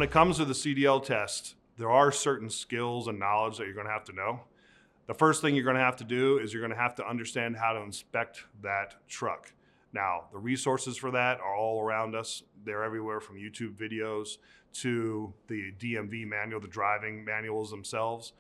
when it comes to the CDL test, there are certain skills and knowledge that you're going to have to know. The first thing you're going to have to do is you're going to have to understand how to inspect that truck. Now, the resources for that are all around us. They're everywhere, from YouTube videos to the DMV manual, the driving manuals themselves.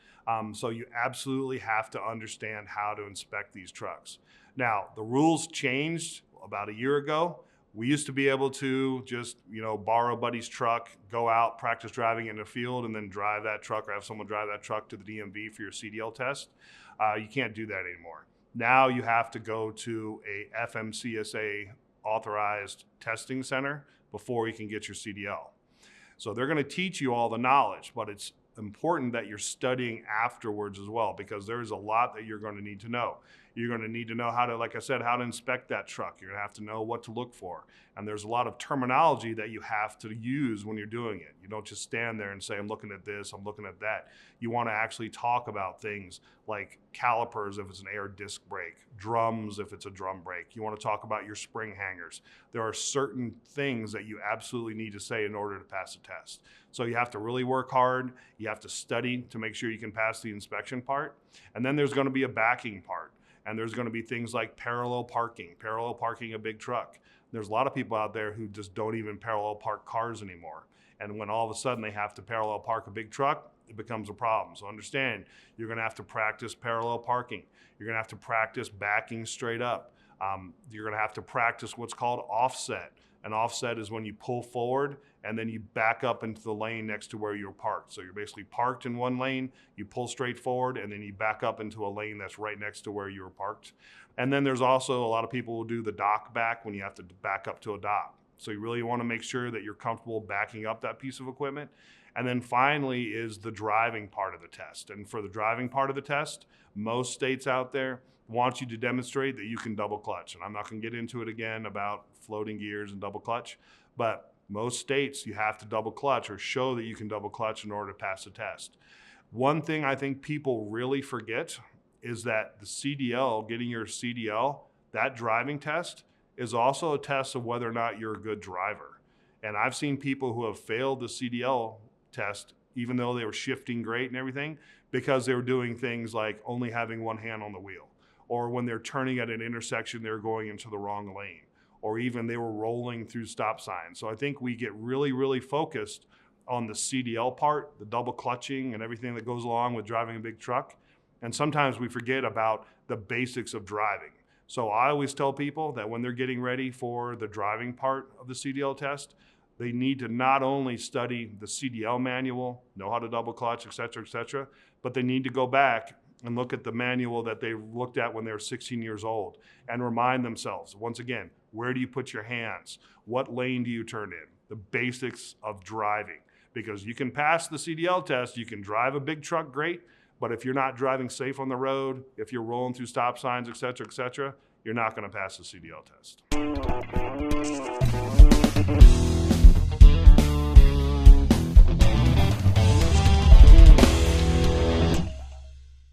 So you absolutely have to understand how to inspect these trucks. Now, the rules changed about a year ago. We used to be able to just, borrow a buddy's truck, go out, practice driving in the field, and then drive that truck or have someone drive that truck to the DMV for your CDL test. You can't do that anymore. Now you have to go to a FMCSA authorized testing center before you can get your CDL. So they're going to teach you all the knowledge, but it's important that you're studying afterwards as well, because there's a lot that you're going to need to know. You're going to need to know how to, like I said, how to inspect that truck. You're going to have to know what to look for. And there's a lot of terminology that you have to use when you're doing it. You don't just stand there and say, I'm looking at this, I'm looking at that. You want to actually talk about things like calipers if it's an air disc brake, drums if it's a drum brake. You want to talk about your spring hangers. There are certain things that you absolutely need to say in order to pass the test. So you have to really work hard. You have to study to make sure you can pass the inspection part. And then there's going to be a backing part. And there's going to be things like parallel parking a big truck. There's a lot of people out there who just don't even parallel park cars anymore. And when all of a sudden they have to parallel park a big truck, it becomes a problem. So understand, you're going to have to practice parallel parking. You're going to have to practice backing straight up. You're going to have to practice what's called offset. An offset is when you pull forward and then you back up into the lane next to where you're parked. So you're basically parked in one lane, you pull straight forward, and then you back up into a lane that's right next to where you were parked. And then there's also a lot of people who do the dock back when you have to back up to a dock. So you really want to make sure that you're comfortable backing up that piece of equipment. And then finally is the driving part of the test. And for the driving part of the test, most states out there want you to demonstrate that you can double clutch. And I'm not going to get into it again about floating gears and double clutch, but most states you have to double clutch or show that you can double clutch in order to pass the test. One thing I think people really forget is that the CDL, getting your CDL, that driving test is also a test of whether or not you're a good driver. And I've seen people who have failed the CDL test, even though they were shifting great and everything, because they were doing things like only having one hand on the wheel, or when they're turning at an intersection, they're going into the wrong lane, or even they were rolling through stop signs. So I think we get really, really focused on the CDL part, the double clutching and everything that goes along with driving a big truck. And sometimes we forget about the basics of driving. So I always tell people that when they're getting ready for the driving part of the CDL test, they need to not only study the CDL manual, know how to double clutch, et cetera, but they need to go back and look at the manual that they looked at when they were 16 years old and remind themselves, once again, where do you put your hands? What lane do you turn in? The basics of driving. Because you can pass the CDL test, you can drive a big truck great, but if you're not driving safe on the road, if you're rolling through stop signs, et cetera, you're not going to pass the CDL test.